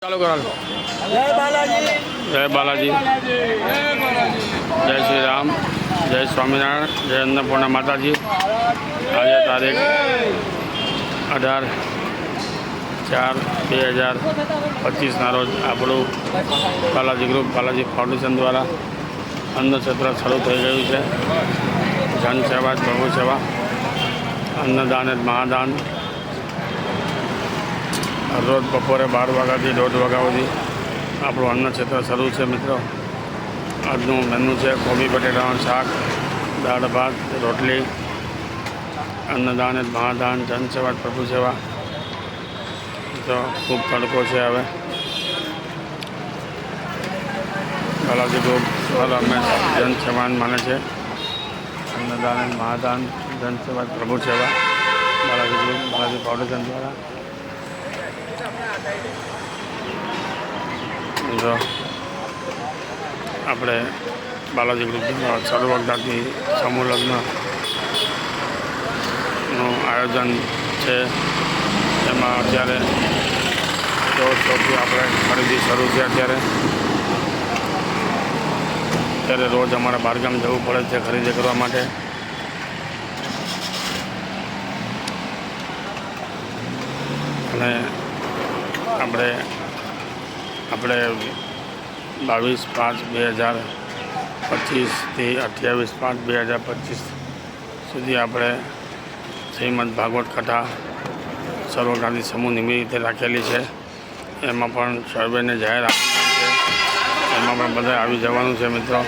ચાલો કરો. જય બાલાજી. જય બાલાજી, જય શ્રી રામ, જય સ્વામિનારાયણ, જય અન્નપૂર્ણા માતાજી. આજે તારીખ 18/4/2025ના રોજ આપણું બાલાજી ગ્રુપ બાલાજી ફાઉન્ડેશન દ્વારા અન્નક્ષેત્ર શરૂ થઈ ગયું છે. જનસેવા જ પ્રભુ સેવા, અન્નદાન જ મહાદાન. રોજ બપોરે 12 વાગ્યાથી 1:30 વાગ્યા સુધી આપણું અન્નક્ષેત્ર શરૂ છે. મિત્રો, આજનું મેનુ છે કોબી બટેટાનું શાક, દાળ ભાત, રોટલી. અન્નદાન જ મહાદાન, જનસેવા જ પ્રભુ સેવા. તો ખૂબ તડકો છે. હવે બાલાજી ગ્રુપ હંમેશા જનસેવાન માને છે. અન્નદાન જ મહાદાન, જનસેવા જ પ્રભુ સેવા. બાલાજી ગ્રુપ બાલાજી ફાઉન્ડેશન દ્વારા જો આપણે બાલાજી ગ્રુપ સર્વજ્ઞાતિ સમૂહ લગ્નનું આયોજન છે. એમાં અત્યારે 100થી આપણે ખરીદી શરૂ છે. અત્યારે રોજ અમારે બહારગામ જવું પડે છે ખરીદી કરવા માટે. અને આપણે 22/5/2025થી 28/5/2025 સુધી આપણે શ્રીમદ ભાગવત કથા સર્વજ્ઞાતિ સમૂહ નિમિત્તે રાખેલી છે. એમાં પણ સર્વેને જાહેર આમંત્રણ છે. એમાં પણ બધા આવી જવાનું છે. મિત્રો,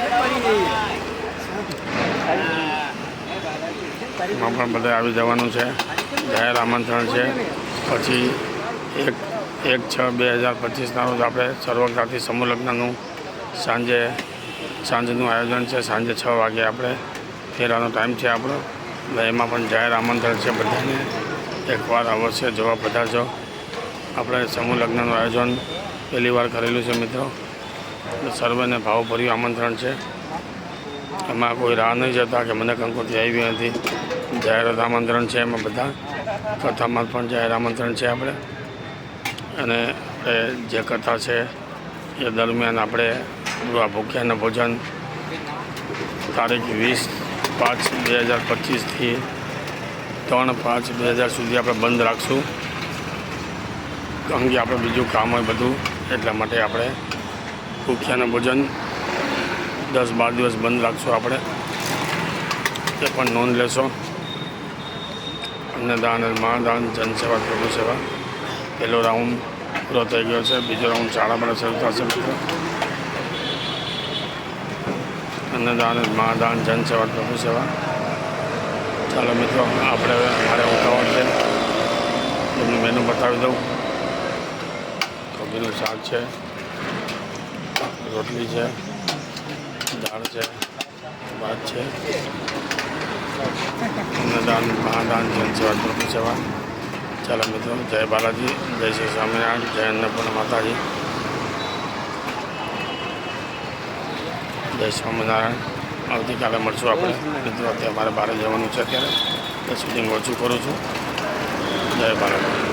એમાં પણ બધા આવી જવાનું છે. જાહેર આમંત્રણ છે. પછી 1/6/2025ના રોજ આપણે સર્વજ્ઞાતિ સમૂહ લગ્નનું સાંજનું આયોજન છે. સાંજે 6 વાગે આપણે ફેરવાનો ટાઈમ છે આપણો. એટલે એમાં પણ જાહેર આમંત્રણ છે બધાને. એકવાર અવશ્ય જોવા પધારજો. આપણે સમૂહ લગ્નનું આયોજન પહેલી વાર કરેલું છે. મિત્રો, સર્વેને ભાવભર્યું આમંત્રણ છે. એમાં કોઈ રાહ નહીં જતા કે મને કંકોત્રી આવી નથી. જાહેર આમંત્રણ છે. એમાં બધા કથામાં પણ જાહેર આમંત્રણ છે આપણે. અને જે કથા છે એ દરમિયાન આપણે ભૂખ્યાના ભોજન તારીખ 20/5/2025થી 3/5/2000 સુધી આપણે બંધ રાખશું. કારણ કે આપણે બીજું કામ હોય બધું, એટલા માટે આપણે ભૂખ્યાના ભોજન 10-12 દિવસ બંધ રાખશું આપણે. એ પણ નોંધ લેશો. અન્નદાન મહાદાન, જનસેવા પ્રભુ સેવા. પહેલો રાઉન્ડ પૂરો થઈ ગયો છે. બીજો રાઉન્ડ 4:30 શરૂ થશે. મિત્રો, અન્નદાન મહાદાન, જનસેવા પ્રભુ સેવા. ચાલો મિત્રો, આપણે મારે ઉતાવળ છે. તમને મેનુ બતાવી દઉં. કોબીનું શાક છે, રોટલી છે, દાળ છે, ભાત છે. અન્નદાન મહાદાન, જનસેવા પ્રભુ સેવા. ચાલો મિત્રો, જય બાલાજી, જય શ્રી સ્વામિનારાયણ, જય અન્નપૂર્ણા માતાજી, જય સ્વામિનારાયણ. આવતીકાલે મળશું આપણે. મિત્રો, અત્યારે મારે બહાર જવાનું છે. અત્યારે શૂટિંગ ઓછું કરું છું. જય બાલાજી.